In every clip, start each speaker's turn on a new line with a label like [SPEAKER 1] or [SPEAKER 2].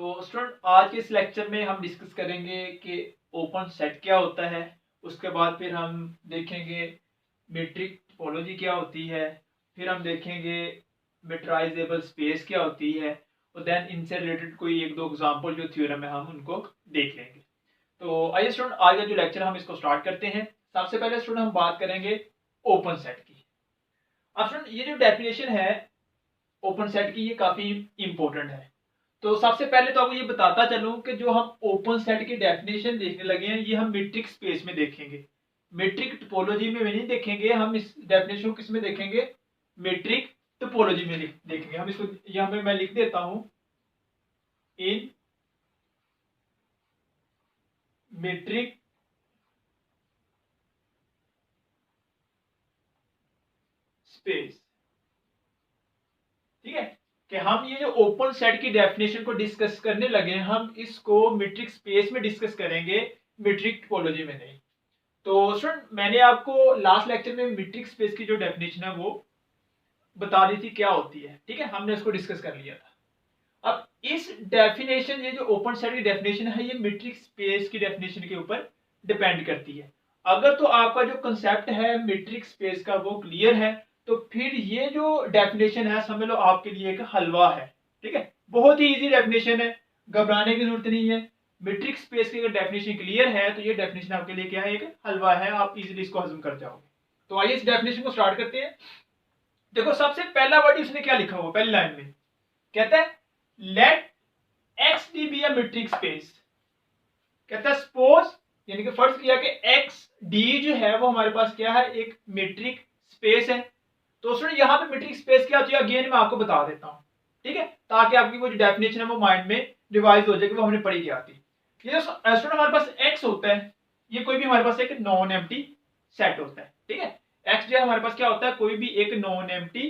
[SPEAKER 1] तो स्टूडेंट आज के इस लेक्चर में हम डिस्कस करेंगे कि ओपन सेट क्या होता है। उसके बाद फिर हम देखेंगे मीट्रिक टोपोलॉजी क्या होती है। फिर हम देखेंगे मेट्राइजेबल स्पेस क्या होती है और देन इनसे रिलेटेड कोई एक दो एग्जांपल जो थ्योरम है हम उनको देख लेंगे। तो आइए स्टूडेंट आज का जो लेक्चर हम इसको स्टार्ट करते हैं। सबसे पहले स्टूडेंट हम बात करेंगे ओपन सेट की। अब स्टूडेंट ये जो डेफिनेशन है ओपन सेट की ये काफी इंपॉर्टेंट है। तो सबसे पहले तो आपको ये बताता चलूं कि जो हम ओपन सेट की डेफिनेशन देखने लगे हैं ये हम मीट्रिक स्पेस में देखेंगे, मीट्रिक टोपोलॉजी में नहीं देखेंगे। हम इस डेफिनेशन को किस में देखेंगे? मीट्रिक टोपोलॉजी में देखेंगे। हम इसको यहाँ पे मैं लिख देता हूं, इन मीट्रिक स्पेस। ठीक है कि हम ये जो ओपन सेट की डेफिनेशन को डिस्कस करने लगे हैं हम इसको मीट्रिक स्पेस में डिस्कस करेंगे, मीट्रिक टोपोलॉजी में नहीं। तो स्टूडेंट मैंने आपको लास्ट लेक्चर में मीट्रिक स्पेस की जो डेफिनेशन है वो बता दी थी क्या होती है। ठीक है, हमने उसको डिस्कस कर लिया था। अब इस डेफिनेशन ये जो ओपन सेट की डेफिनेशन है ये मीट्रिक स्पेस की डेफिनेशन के ऊपर डिपेंड करती है। अगर तो आपका जो कंसेप्ट है मीट्रिक स्पेस का वो क्लियर है तो फिर ये जो डेफिनेशन है समझ लो आपके लिए एक हलवा है। ठीक है, बहुत ही इजी डेफिनेशन है, घबराने की जरूरत नहीं है। मीट्रिक स्पेस की अगर डेफिनेशन क्लियर है तो ये डेफिनेशन आपके लिए क्या है? एक हलवा है, आप इजीली इसको हजम कर जाओगे। तो आइए इस डेफिनेशन को स्टार्ट करते हैं। देखो सबसे पहला वर्ड इसने क्या लिखा हुआ पहली लाइन में, कहता है let X D be a metric space. कहता है सपोज यानी कि फर्ज किया कि एक्स डी जो है वो हमारे पास क्या है? एक मीट्रिक स्पेस है। तो स्टूडेंट यहाँ पे मीट्रिक स्पेस क्या होती है अगेन मैं आपको बता देता हूँ। ठीक है, ताकि आपकी वो जो डेफिनेशन है वो माइंड में रिवाइज हो जाए कि वो हमने पढ़ी क्या थी। ये जो स्टूडेंट हमारे पास एक्स होता है ये कोई भी हमारे पास एक नॉन एम्प्टी सेट होता है। ठीक है, एक्स जो है हमारे पास क्या होता है? कोई भी एक नॉन एम्प्टी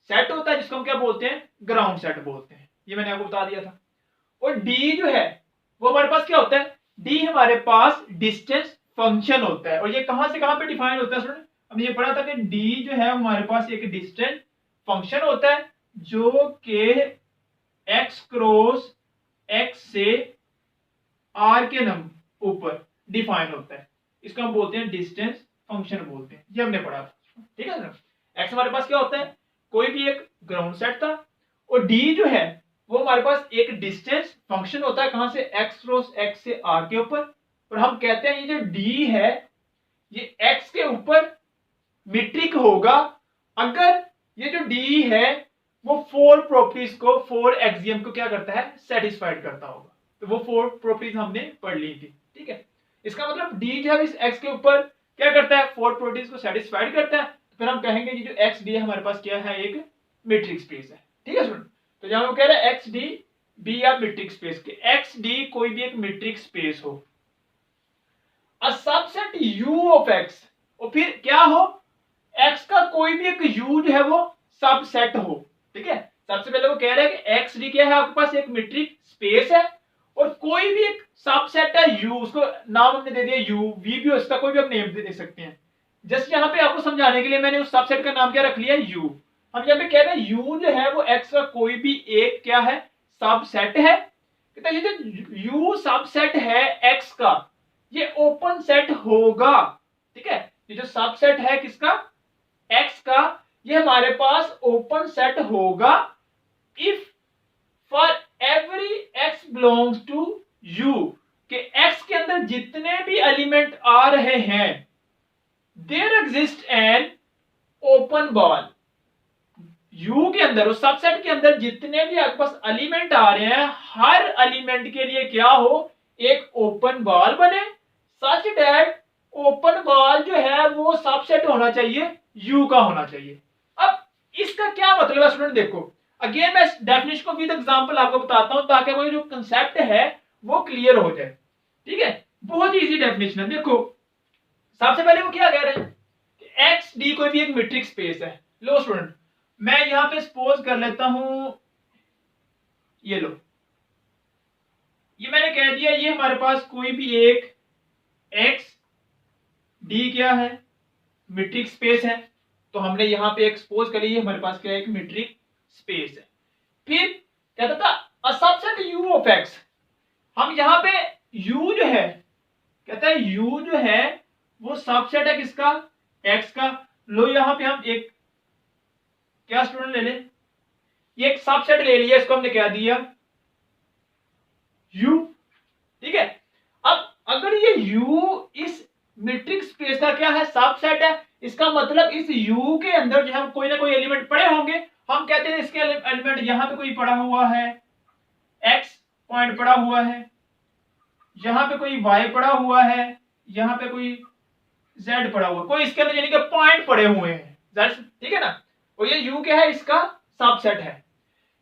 [SPEAKER 1] सेट होता है जिसको हम क्या बोलते हैं? ग्राउंड सेट बोलते हैं। ये मैंने आपको बता दिया था। और डी जो है वो हमारे पास क्या होता है? डी हमारे पास डिस्टेंस फंक्शन होता है। और ये कहां से कहां पे डिफाइन होता है स्टूडेंट? हमने ये पढ़ा था कि डी जो है हमारे पास एक डिस्टेंस फंक्शन होता है जो कि एक्स क्रॉस एक्स से आर के नंबर ऊपर डिफाइन होता है। इसको हम बोलते हैं डिस्टेंस फंक्शन बोलते हैं। ये हमने पढ़ा था। ठीक है सर, एक्स हमारे पास क्या होता है? कोई भी एक ग्राउंड सेट था और डी जो है वो हमारे पास एक डिस्टेंस फंक्शन होता है कहां से? एक्स क्रॉस एक्स से आर के ऊपर। और हम कहते हैं ये जो डी है ये एक्स के ऊपर मीट्रिक होगा अगर ये जो डी है वो फोर प्रॉपर्टीज को, फोर एक्सियम को क्या करता है? सेटिस्फाइड करता होगा। तो वो फोर प्रॉपर्टीज हमने पढ़ ली थी। ठीक है, इसका मतलब डी जो है इस एक्स के ऊपर क्या करता है? फोर प्रॉपर्टीज को सेटिस्फाइड करता है। तो फिर हम कहेंगे ये जो एक्स डी है हमारे पास क्या है? एक मीट्रिक स्पेस है। ठीक है स्टूडेंट, तो जहां वो कह रहा है एक्स डी बी या मीट्रिक स्पेस के, एक्स डी कोई भी एक मीट्रिक स्पेस हो, a subset you of x, और फिर क्या हो? एक्स का कोई भी एक यू जो है वो सबसेट हो। ठीक है, सबसे पहले वो कह रहा है कि एक्स डी क्या है? आपके पास एक मीट्रिक स्पेस है और कोई भी एक सबसेट है यू, उसको नाम हमने दे दिया यू, वी भी हो सकता, कोई भी आप नेम दे सकते हैं। जस्ट यहाँ पे आपको समझाने के लिए मैंने उस सबसेट का नाम क्या रख लिया? यू। हम यहाँ पे कह रहे हैं यू जो है वो एक्स का कोई भी एक क्या है? सबसेट है। कहता है ये जो यू सबसेट है एक्स का ये ओपन सेट होगा। ठीक है, ये जो सबसेट है किसका? एक्स का, ये हमारे पास ओपन सेट होगा if for every X belongs to U, कि एक्स के अंदर जितने भी एलिमेंट आ रहे हैं there exist an open ball. U के अंदर, उस सबसेट के अंदर जितने भी आपके पास एलिमेंट आ रहे हैं हर एलिमेंट के लिए क्या हो? एक ओपन बॉल बने, सच दैट ओपन बॉल जो है वो सबसेट होना चाहिए यू का होना चाहिए। अब इसका क्या मतलब है स्टूडेंट? देखो अगेन मैं डेफिनेशन को विद एग्जांपल आपको बताता हूं ताकि वो जो कंसेप्ट है वो क्लियर हो जाए। ठीक है, बहुत ही इजी डेफिनेशन है। देखो सबसे पहले वो क्या कह रहे हैं? एक्स डी कोई भी एक मीट्रिक स्पेस है। लो स्टूडेंट मैं यहां पे सपोज कर लेता हूं, ये लो, ये मैंने कह दिया ये हमारे पास कोई भी एक एक्स डी क्या है? मीट्रिक स्पेस है। तो हमने यहां पे एक्सपोज करी हमारे पास क्या है? एक मीट्रिक स्पेस है। फिर कहता था a subset you of x, हम यहाँ पे u जो है, कहता है u जो है वो सबसेट है किसका, x का। लो यहाँ पे हम एक क्या स्टूडेंट ले लें, ये एक सबसेट ले लिया, इसको हमने क्या दिया u, ठीक है। अब अगर ये u इस मीट्रिक स्पेस का क्या है, सबसेट है, इसका मतलब इस u के अंदर जो है कोई ना कोई एलिमेंट पड़े होंगे। हम कहते हैं इसके एलिमेंट यहाँ पे कोई पड़ा हुआ है, x पॉइंट पड़ा हुआ है, यहाँ पे कोई y पड़ा हुआ है, यहाँ पे कोई z पड़ा हुआ है, कोई इसके अंदर यानी कि पॉइंट पड़े हुए हैं, ठीक है ना। और ये u क्या है, इसका सबसेट है।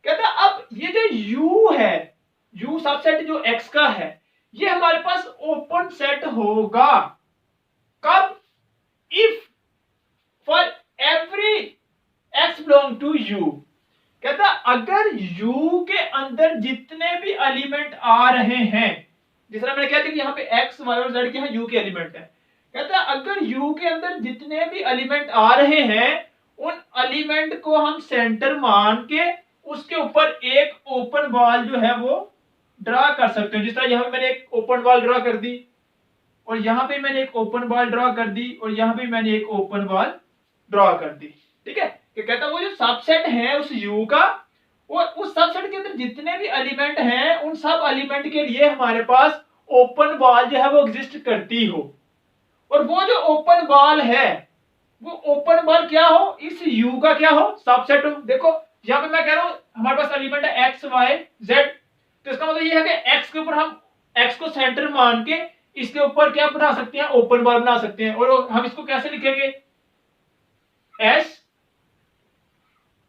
[SPEAKER 1] कहता है अब ये जो u है, u सबसेट जो x का है, ये हमारे पास ओपन सेट होगा कब, if for every x belong to u। कहता अगर u के अंदर जितने भी एलिमेंट आ रहे हैं, जिस तरह मैंने कहा था कि यहाँ पे x y और z के हैं, u के एलिमेंट है। कहता अगर u के अंदर जितने भी एलिमेंट आ रहे हैं, उन एलिमेंट को हम सेंटर मान के उसके ऊपर एक ओपन बॉल जो है वो ड्रा कर सकते हो। जिस तरह यहाँ पे मैंने एक ओपन बॉल ड्रा कर दी, और यहाँ पे मैंने एक ओपन बॉल ड्रा कर दी, और यहाँ पे मैंने एक ओपन बॉल ड्रा कर दी, ठीक है। कि कहता वो जो सबसेट है उस u का, और उस सबसेट के अंदर जितने भी एलिमेंट हैं, उन सब एलिमेंट के लिए हमारे पास ओपन बॉल जो है वो एग्जिस्ट करती हो। और वो जो ओपन बॉल है, वो ओपन बॉल क्या हो, इस u का क्या हो, सबसेट हो। देखो यहाँ पे मैं कह रहा हूं हमारे पास एलिमेंट है x y z, तो इसका मतलब ये है कि x के ऊपर हम x को सेंटर मान के इसके ऊपर क्या बना सकते हैं, ओपन बॉल बना सकते हैं। और हम इसको कैसे लिखेंगे, s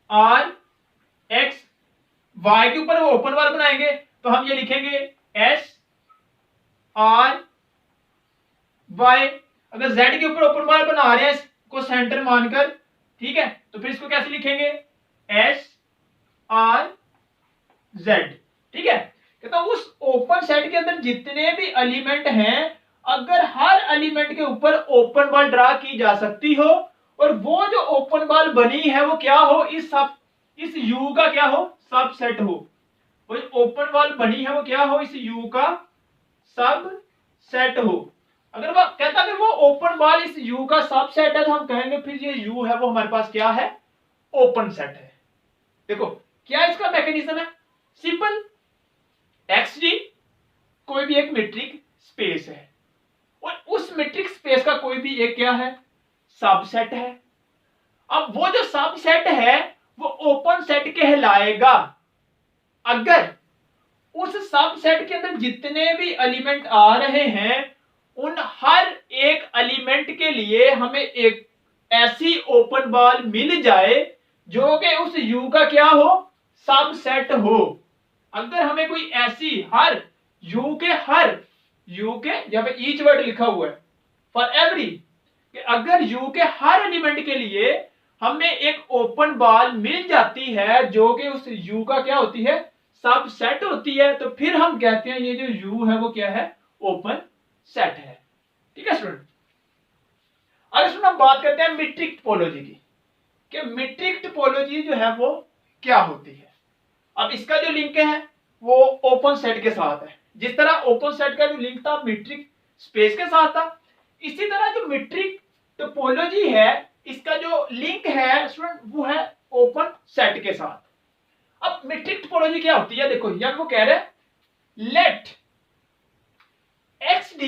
[SPEAKER 1] r x, y के ऊपर वो ओपन बॉल बनाएंगे, तो हम ये लिखेंगे s r y। अगर z के ऊपर ओपन बॉल बना रहे हैं इसको सेंटर मानकर, ठीक है, तो फिर इसको कैसे लिखेंगे, s r z, ठीक है। कहता उस ओपन सेट के अंदर जितने भी एलिमेंट हैं, अगर हर एलिमेंट के ऊपर ओपन बॉल ड्रा की जा सकती हो, और वो जो ओपन बॉल बनी है वो क्या हो, इस u का क्या हो, सबसेट हो। वो ओपन बॉल बनी है वो क्या हो, इस u का सबसेट हो। अगर वो कहता है वो ओपन बॉल इस u का सबसेट है, तो हम कहेंगे फिर ये u है वो हमारे पास क्या है, ओपन सेट है। देखो क्या इसका मैकेनिज्म है, सिंपल, XD कोई भी एक मीट्रिक स्पेस है, और उस मीट्रिक स्पेस का कोई भी एक क्या है, सबसेट है। अब वो जो सबसेट है वो ओपन सेट कहलाएगा अगर उस सबसेट के अंदर जितने भी एलिमेंट आ रहे हैं, उन हर एक एलिमेंट के लिए हमें एक ऐसी ओपन बॉल मिल जाए जो कि उस u का क्या हो, सबसेट हो। अगर हमें कोई ऐसी हर u के यहाँ पे ईच वर्ड लिखा हुआ है फॉर एवरी, कि अगर u के हर एलिमेंट के लिए हमें एक ओपन बॉल मिल जाती है जो कि उस u का क्या होती है, सबसेट होती है, तो फिर हम कहते हैं ये जो u है वो क्या है, ओपन सेट है, ठीक है स्टूडेंट। अब इसमें हम बात करते हैं मीट्रिक टोपोलॉजी की, कि मीट्रिक टोपोलॉजी जो है वो क्या होती है। अब इसका जो लिंक है वो ओपन सेट के साथ है। जिस तरह ओपन सेट का जो लिंक था मीट्रिक स्पेस के साथ था, इसी तरह जो मीट्रिक टोपोलॉजी है इसका जो लिंक है स्टूडेंट वो है ओपन सेट के साथ। अब मीट्रिक टोपोलॉजी क्या होती है, देखो यहाँ वो कह रहे हैं let XD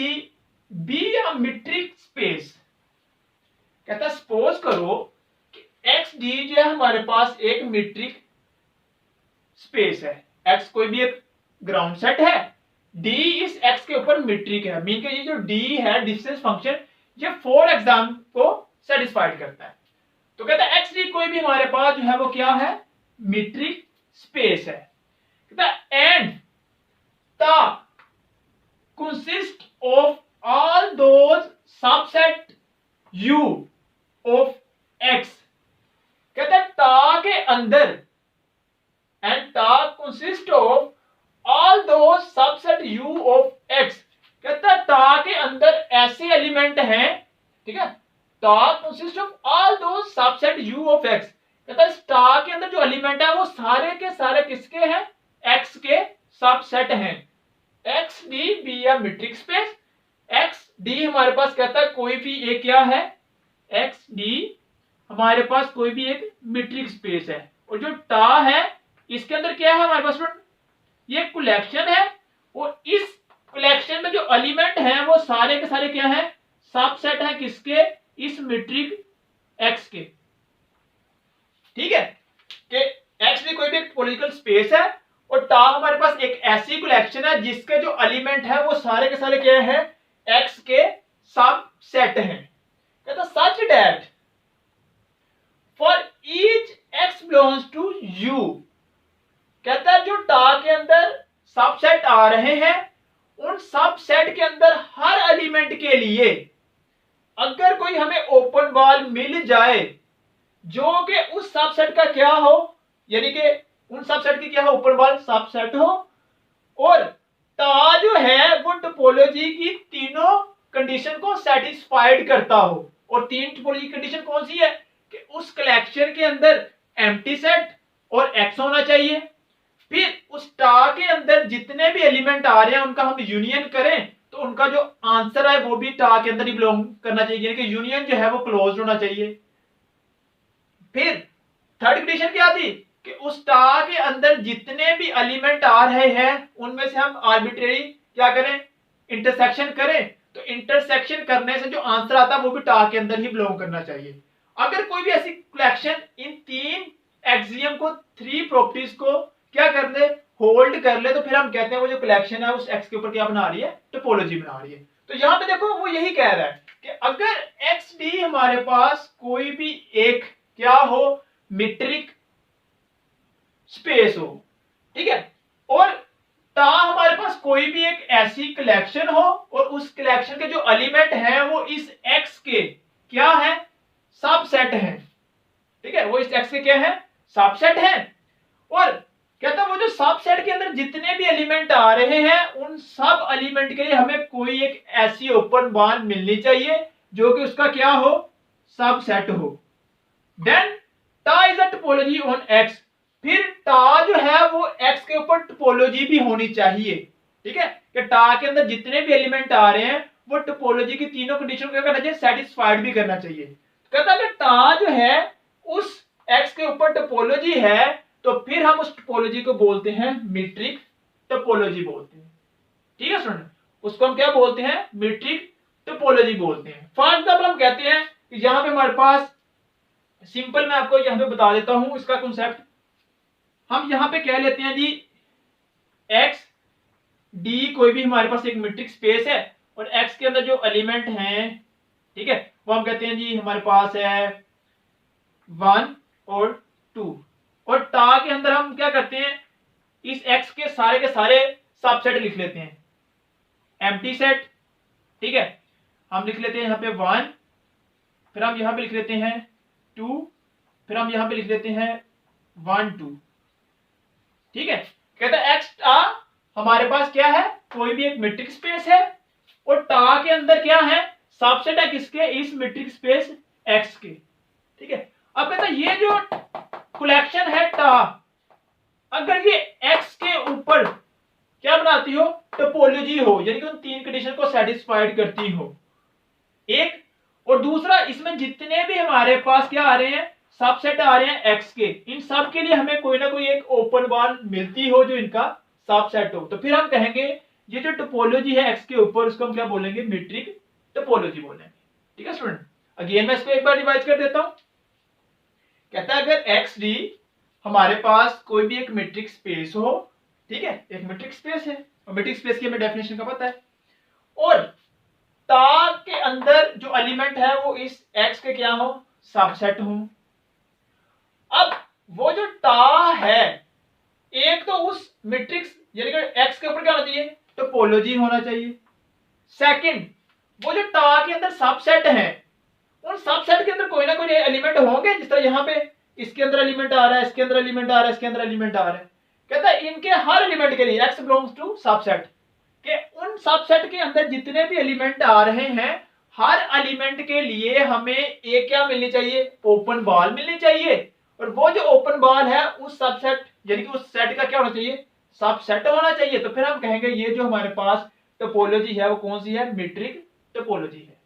[SPEAKER 1] be a metric space. कहता सपोज करो कि XD जो है हमारे पास एक मीट्रिक स्पेस है, x कोई भी एक ग्राउंड सेट है, d इस x के ऊपर मीट्रिक है, मीन के ये जो d है डिस्टेंस फंक्शन, ये 4 एग्जाम को सेटिस्फाइड करता है। तो कहता है XD कोई भी हमारे पास जो है वो क्या है, मीट्रिक स्पेस है। कहता है and the consist of all those subset u of x। कहता है ता के अंदर, and ता consist of all those subset u of x। कहता है ता के अंदर ऐसे एलिमेंट हैं, ठीक है, ता consist of all those subset u of x। कहता है ता के अंदर जो एलिमेंट है वो सारे के सारे किसके हैं, x के सबसेट हैं। एक्स डी बी या मीट्रिक स्पेस। एक्स डी हमारे पास कहता है कोई भी एक क्या है, एक्स डी हमारे पास कोई भी एक मीट्रिक स्पेस है। और जो टा है इसके अंदर क्या है हमारे पास, ये कलेक्शन है। और इस कलेक्शन में जो एलिमेंट हैं वो सारे के सारे क्या हैं, सबसेट है किसके, इस मीट्रिक एक्स के। ठीक है कि एक्स भी कोई भी टोपोलॉजिकल स्पेस है और टा हमारे पास एक ऐसी कलेक्शन है जिसके जो एलिमेंट है वो सारे के सारे क्या है, एक्स के सबसेट हैं। कहता such that for each X belongs to U, कहता है जो टा के अंदर सबसेट आ रहे हैं उन सबसेट के अंदर हर एलिमेंट के लिए अगर कोई हमें ओपन बॉल मिल जाए जो कि उस सबसेट का क्या हो, यानी कि उन सबसेट की क्या हो, ओपन बॉल सबसेट हो, और टा जो है वो टोपोलॉजी की तीनों कंडीशन को सेटिस्फाइड करता हो। और तीन टोपोलॉजी कंडीशन कौन सी है कि उस कलेक्शन के अंदर एम्प्टी सेट और एक्स होना चाहिए, फिर उस टा के अंदर जितने भी एलिमेंट आ रहे हैं उनका हम यूनियन करें तो उनका जो आंसर है वो भी टा के अंदर ही बिलोंग करना चाहिए, यानी कि यूनियन जो है वो क्लोज होना चाहिए। फिर थर्ड कंडीशन क्या थी कि उस टा के अंदर जितने भी एलिमेंट आ रहे हैं उनमें से हम आर्बिट्रेरी क्या करें, इंटरसेक्शन करें, तो इंटरसेक्शन करने से जो आंसर आता है वो भी टा के अंदर ही बिलोंग करना चाहिए। अगर कोई भी ऐसी कलेक्शन इन तीन एक्सियम को, थ्री प्रॉपर्टीज को क्या कर ले, होल्ड कर ले, तो फिर हम कहते हैं वो जो कलेक्शन है उस एक्स के ऊपर क्या बना रही है, टोपोलॉजी बना रही है। तो यहां पे देखो वो यही कह रहा है कि अगर एक्स डी हमारे पास कोई भी एक क्या हो, मीट्रिक स्पेस हो, ठीक है, और टा हमारे पास कोई भी एक ऐसी कलेक्शन हो और उस कलेक्शन के जो एलिमेंट हैं वो इस एक्स के क्या है, सबसेट हैं। ठीक है, वो इस एक्स के क्या है, सबसेट हैं। और कहता वो जो सबसेट के अंदर जितने भी एलिमेंट आ रहे हैं उन सब एलिमेंट के लिए हमें कोई एक ऐसी ओपन बॉन्ड मिलनी चाहिए जो कि उसका क्या हो, सबसेट हो। देन टा is a topology on x, फिर टा जो है वो एक्स के ऊपर टोपोलॉजी भी होनी चाहिए। ठीक है, कि टा के अंदर जितने भी एलिमेंट आ रहे हैं वो टोपोलॉजी की तीनों कंडीशन को क्या करना चाहिए, सेटिस्फाइड भी करना चाहिए। कहता कि टा जो है उस एक्स के ऊपर टोपोलॉजी है तो फिर हम उस टोपोलॉजी को बोलते हैं मीट्रिक टोपोलॉजी बोलते हैं। ठीक है स्टूडेंट, उसको हम क्या बोलते हैं, मीट्रिक टोपोलॉजी बोलते हैं। फॉर एग्जांपल हम कहते हैं कि यहां पे हमारे पास सिंपल, मैं आपको यहां पे बता देता हूं इसका कॉन्सेप्ट। हम यहां पे कह लेते हैं जी एक्स डी कोई भी हमारे पास एक मीट्रिक स्पेस है और एक्स के अंदर जो एलिमेंट हैं, ठीक है, वो हम कहते हैं जी हमारे पास है 1 और 2, और टा के अंदर हम क्या करते हैं, इस एक्स के सारे सबसेट लिख लेते हैं, एम्प्टी सेट। ठीक है, हम लिख लेते हैं यहाँ पे 1, फिर हम यहाँ पे लिख लेते हैं 2, फिर हम यहाँ पे लिख लेते हैं 1 2। ठीक है, कहता है एक्स टा हमारे पास क्या है, कोई भी एक मीट्रिक स्पेस है और टा के अंदर क्या है, सबसेट है किसके, इस मीट्रिक स्पेस एक्स के। ठीक है, अब कहता है ये जो कलेक्शन है टा, अगर ये एक्स के ऊपर क्या बनाती हो, टोपोलॉजी हो, यानी कि उन तीन कंडीशन को सेटिस्फाइड करती हो, एक, और दूसरा इसमें जितने भी हमारे पास क्या आ रहे हैं, सबसेट आ रहे हैं एक्स के, इन सब के लिए हमें कोई ना कोई एक ओपन बॉन्ड मिलती हो जो इनका सबसेट हो, तो फिर हम कहेंगे ये जो टोपोलॉजी है एक्स के ऊपर उसको हम क्या बोलेंगे, मीट्रिक टोपोलॉजी बोलेंगे। ठीक है स्टूडेंट, अगेन मैं इसको एक बार रिवाइज कर देता हूं। कहता है अगर एक्स डी हमारे पास कोई भी एक मीट्रिक स्पेस हो, ठीक है, एक मीट्रिक स्पेस है और मीट्रिक स्पेस की हमें डेफिनेशन का पता है, और टा के अंदर जो एलिमेंट है वो इस एक्स के क्या हो, सबसेट हो। अब वो जो टा है एक तो उस मैट्रिक्स यानी कि एक्स के ऊपर क्या होना चाहिए, टोपोलॉजी होना चाहिए। सेकंड, वो जो टा के अंदर सबसेट है उन सबसेट के अंदर कोई ना कोई एलिमेंट होंगे, जिस तरह यहाँ पे इसके अंदर एलिमेंट आ रहा है, इसके अंदर एलिमेंट आ रहा है, इसके अंदर एलिमेंट आ रहा है। कहता है इनके हर एलिमेंट के लिए एक्स बिलोंग्स टू सबसेट, के उन सबसेट के अंदर जितने भी एलिमेंट आ रहे हैं हर एलिमेंट के लिए हमें एक क्या मिलनी चाहिए, ओपन बॉल मिलनी चाहिए, और वो जो ओपन बॉल है उस सबसेट यानी कि उस सेट का क्या होना चाहिए, सबसेट होना चाहिए, तो फिर हम कहेंगे ये जो हमारे पास टोपोलॉजी है वो कौन सी है, मीट्रिक टोपोलॉजी है।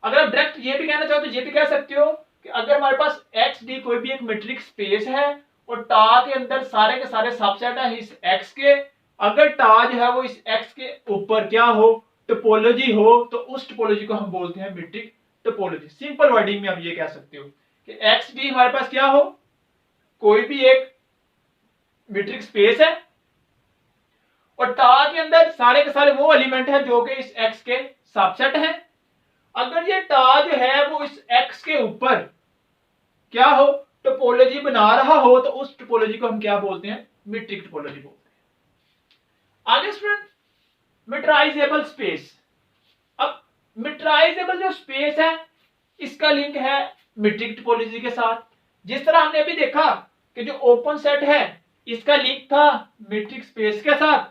[SPEAKER 1] अगर आप डायरेक्ट ये भी कहना चाहो तो ये भी कह सकते हो कि अगर हमारे पास एक्स डी कोई भी एक मीट्रिक स्पेस है और टा के अंदर सारे के सारे सबसेट है इस एक्स के, अगर टा जो है वो इस एक्स के ऊपर क्या हो, टोपोलॉजी हो, तो उस टोपोलॉजी को हम बोलते हैं मीट्रिक टोपोलॉजी। सिंपल वर्डिंग में आप ये कह सकते हो कि एक्स डी हमारे पास क्या हो, कोई भी एक मीट्रिक स्पेस है और टा के अंदर सारे के सारे वो एलिमेंट है जो कि इस एक्स के सबसेट हैं। अगर ये टा जो है वो इस एक्स के ऊपर क्या हो, टोपोलॉजी बना रहा हो, तो उस टोपोलॉजी को हम क्या बोलते हैं, मीट्रिक टोपोलॉजी बोलते हैं। आगे स्टूडेंट, मीटराइजेबल स्पेस। अब मीटराइजेबल जो स्पेस है इसका लिंक है मीट्रिक टोपोलॉजी के साथ। जिस तरह हमने अभी देखा कि जो ओपन सेट है इसका लिंक था मीट्रिक स्पेस के साथ,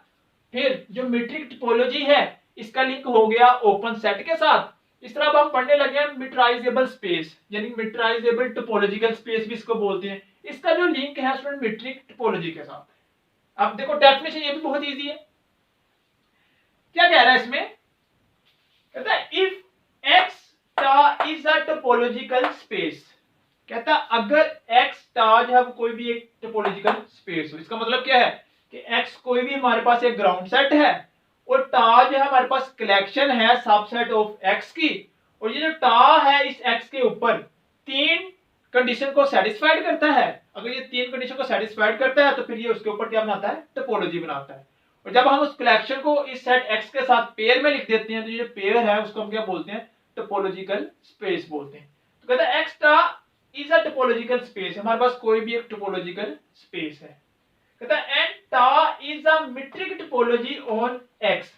[SPEAKER 1] फिर जो मीट्रिक टोपोलॉजी है इसका लिंक हो गया ओपन सेट के साथ। इस तरह अब हम पढ़ने लगे हैं मीटराइजेबल स्पेस, यानी मीटराइजेबल टोपोलॉजिकल स्पेस भी इसको बोलते हैं। इसका जो लिंक है स्टूडेंट मीट्रिक टोपोलॉजी के साथ। अब देखो डेफिनेशन ये भी बहुत इजी है। क्या कह रहा है इसमें, कहता है इफ एक्स टा इज अ टोपोलॉजिकल स्पेस। कहता है अगर एक्स टा जो है कोई भी एक टोपोलॉजिकल स्पेस हो, इसका मतलब क्या है कि एक्स कोई भी हमारे पास एक ग्राउंड सेट है और टा जो है हमारे पास कलेक्शन है सबसेट ऑफ एक्स की, और ये जो टा है इस एक्स के ऊपर तीन कंडीशन को सेटिस्फाइड करता है। अगर ये तीन कंडीशन को सेटिस्फाइड करता है तो फिर ये उसके ऊपर क्या बनाता है, टोपोलॉजी बनाता है। और जब हम उस कलेक्शन को इस सेट एक्स के साथ पेयर में लिख देते हैं तो ये जो पेयर है उसको हम क्या बोलते हैं, टोपोलॉजिकल स्पेस बोलते हैं। तो कहता है एक्स टा इज अ टोपोलॉजिकल स्पेस, हमारे पास कोई भी एक टोपोलॉजिकल स्पेस है। कहता है एंड टा is a metric topology on x.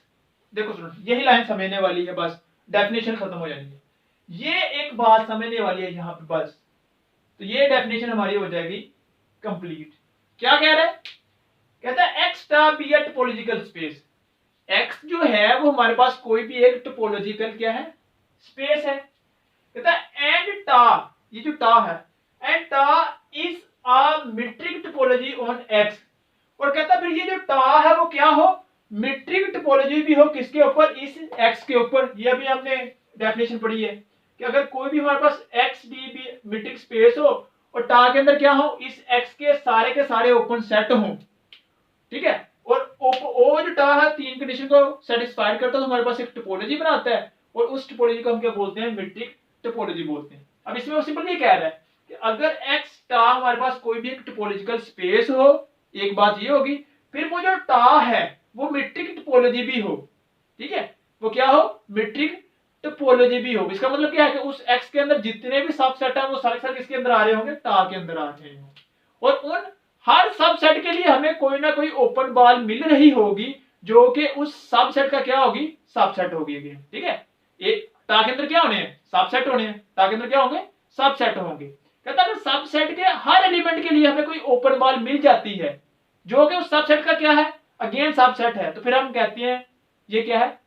[SPEAKER 1] देखो सुनो, यही लाइन समझने वाली है, बस डेफिनेशन खत्म हो जाएगी। ये एक बात समझने वाली है यहाँ पे बस, तो ये डेफिनेशन हमारी हो जाएगी कंप्लीट। क्या कह रहा है, कहता है एक्स टा be a topological space. X जो है वो हमारे पास कोई भी एक टोपोलॉजिकल क्या है, स्पेस है। कहता है एंड टा, ये जो टा है, एंड टा is a metric topology on x. और कहता फिर ये जो टा है वो क्या हो, मीट्रिक टोपोलॉजी भी हो, किसके ऊपर, इस एक्स के ऊपर। ये भी हमने डेफिनेशन पढ़ी है कि अगर कोई भी हमारे पास X D B metric space हो और टा के अंदर क्या हो, इस एक्स के सारे ओपन सेट हो, ठीक है, और ओ जो टा है तीन कंडीशन को सेटिस्फाइड करता है तो हमारे पास एक टोपोलॉजी बनाता है, और उस टोपोलॉजी को हम क्या बोलते हैं, मीट्रिक टोपोलॉजी बोलते हैं। अब इसमें वो सिंपल ये कह रहा है कि अगर एक्स टा हमारे पास कोई भी एक टोपोलॉजिकल स्पेस हो, एक बात ये होगी, फिर वो जो टा है वो मीट्रिक टोपोलॉजी भी हो, ठीक है, वो क्या हो, मीट्रिक टोपोलॉजी भी हो। इसका मतलब क्या है कि उस एक्स के अंदर जितने भी सबसेट है वो सारे किसके अंदर आ रहे होंगे, टा के अंदर आ रहे होंगे, और उन हर सबसेट के लिए हमें कोई ना कोई ओपन बॉल मिल रही होगी जो कि उस सबसेट का क्या होगी, सबसेट होगी, ठीक है। एक टा के अंदर क्या होने हैं, सबसेट होने हैं, टा के अंदर क्या होंगे, सबसेट होंगे। कहता है सबसेट के हर एलिमेंट के लिए हमें कोई ओपन बॉल मिल जाती है जो कि उस सबसेट का क्या है, अगेन सबसेट है, तो फिर हम कहते हैं ये क्या है,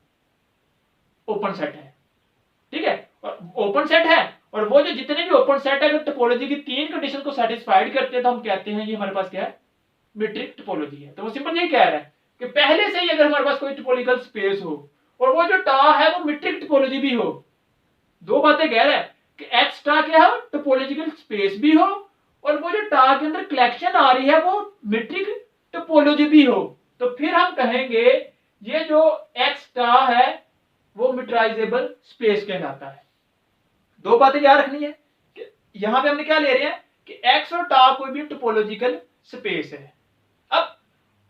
[SPEAKER 1] ओपन सेट है, ठीक है। और ओपन सेट है, और वो जो जितने भी ओपन सेट है अगर टोपोलॉजी की तीन कंडीशन को सेटिस्फाइड करते हैं तो हम कहते हैं ये हमारे पास क्या है, मीट्रिक टोपोलॉजी है। तो वो सिंपल ये कह रहा है कि पहले से ही अगर हमारे पास कोई टोपोलॉजिकल स्पेस हो और वो जो टा है वो मीट्रिक टोपोलॉजी भी हो, दो बातें कह रहा है कि एक्स टा क्या है, टोपोलॉजिकल स्पेस भी हो, और वो जो टा के अंदर कलेक्शन आ रही है वो मीट्रिक टोपोलॉजी भी हो, तो फिर हम कहेंगे ये जो एक्स टा है वो मीटराइजेबल स्पेस कहलाता है। दो बातें याद रखनी है कि यहां पे हमने क्या ले रहे हैं कि एक्स और टा कोई भी टोपोलॉजिकल स्पेस है। अब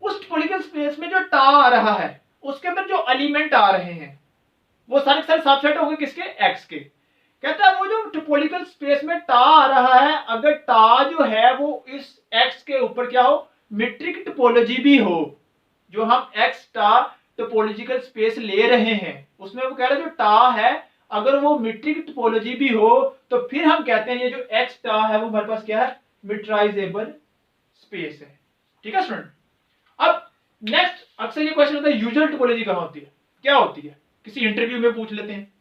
[SPEAKER 1] उस टोपोलॉजिकल स्पेस में जो टा आ रहा है उसके अंदर जो एलिमेंट आ रहे हैं वो सारे सबसेट होंगे किसके, एक्स के। कहता है वो जो टोपोलॉजिकल स्पेस में टा आ रहा है, अगर टा जो है वो इस एक्स के ऊपर क्या हो, मीट्रिक टोपोलॉजी भी हो, जो हम एक्स टा टोपोलॉजिकल स्पेस ले रहे हैं उसमें वो कह रहे हैं जो टा है अगर वो मीट्रिक टोपोलॉजी भी हो तो फिर हम कहते हैं ये जो एक्स टा है वो हमारे पास क्या है, मीटराइजेबल स्पेस है, ठीक है स्टूडेंट। अब नेक्स्ट अक्सर ये क्वेश्चन होता है यूजुअल टोपोलॉजी कहां होती है, क्या होती है, किसी इंटरव्यू में पूछ लेते हैं,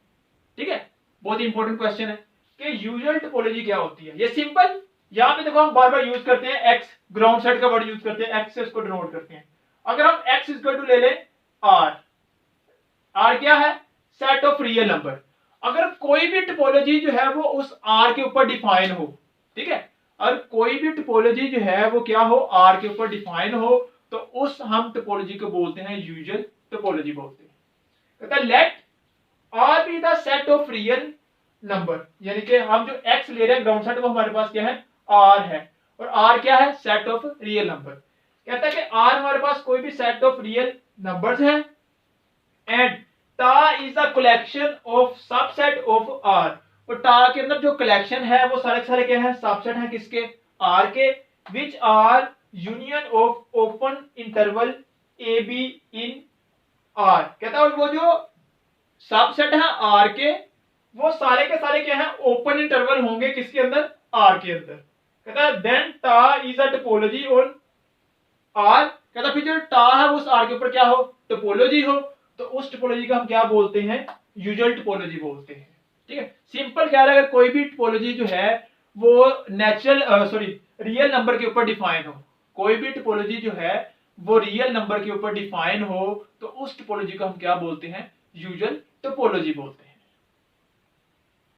[SPEAKER 1] ठीक है, बहुत इंपॉर्टेंट क्वेश्चन है कि यूजुअल टोपोलॉजी क्या होती है। ये सिंपल, यहां पे देखो हम बार बार यूज करते हैं एक्स, ग्राउंड सेट का वर्ड यूज करते हैं, एक्स से उसको डिनोट करते हैं। अगर हम x इक्वल टू ले लें r, r क्या है, सेट ऑफ रियल नंबर। अगर कोई भी टोपोलॉजी जो है वो उस r के ऊपर डिफाइन हो, ठीक है, और कोई भी टोपोलॉजी जो है वो क्या हो, r के ऊपर डिफाइन हो, तो उस हम टोपोलॉजी को बोलते हैं यूजुअल टोपोलॉजी बोलते हैं। कहता है let r be the set of real number, यानी कि हम जो x ले रहे हैं ग्राउंड सेट वो हमारे पास क्या है, r है, और r क्या है, सेट ऑफ रियल नंबर। कहता है कि r हमारे पास कोई भी सेट ऑफ रियल नंबर्स है एंड टा is the collection of subset of r, और टा के अंदर जो कलेक्शन है वो सारे सारे क्या है, सबसेट है किसके, r के, which are union of open interval A B in r। कहता है वो जो सबसेट है r के, वो सारे के सारे क्या है, ओपन इंटरवल होंगे किसके अंदर, r के अंदर। कहता है देन टा is a topology on r। कहता फिर जो टा है वो उस r के ऊपर क्या हो, टोपोलॉजी हो, तो उस टोपोलॉजी को हम क्या बोलते हैं, यूजुअल टोपोलॉजी बोलते हैं। ठीक है, सिंपल क्या है, अगर कोई भी टोपोलॉजी जो है वो रियल नंबर के ऊपर डिफाइन हो, कोई भी टोपोलॉजी जो है वो रियल नंबर के ऊपर डिफाइन हो, तो उस टोपोलॉजी को हम क्या बोलते हैं, यूजुअल टोपोलॉजी बोलते हैं।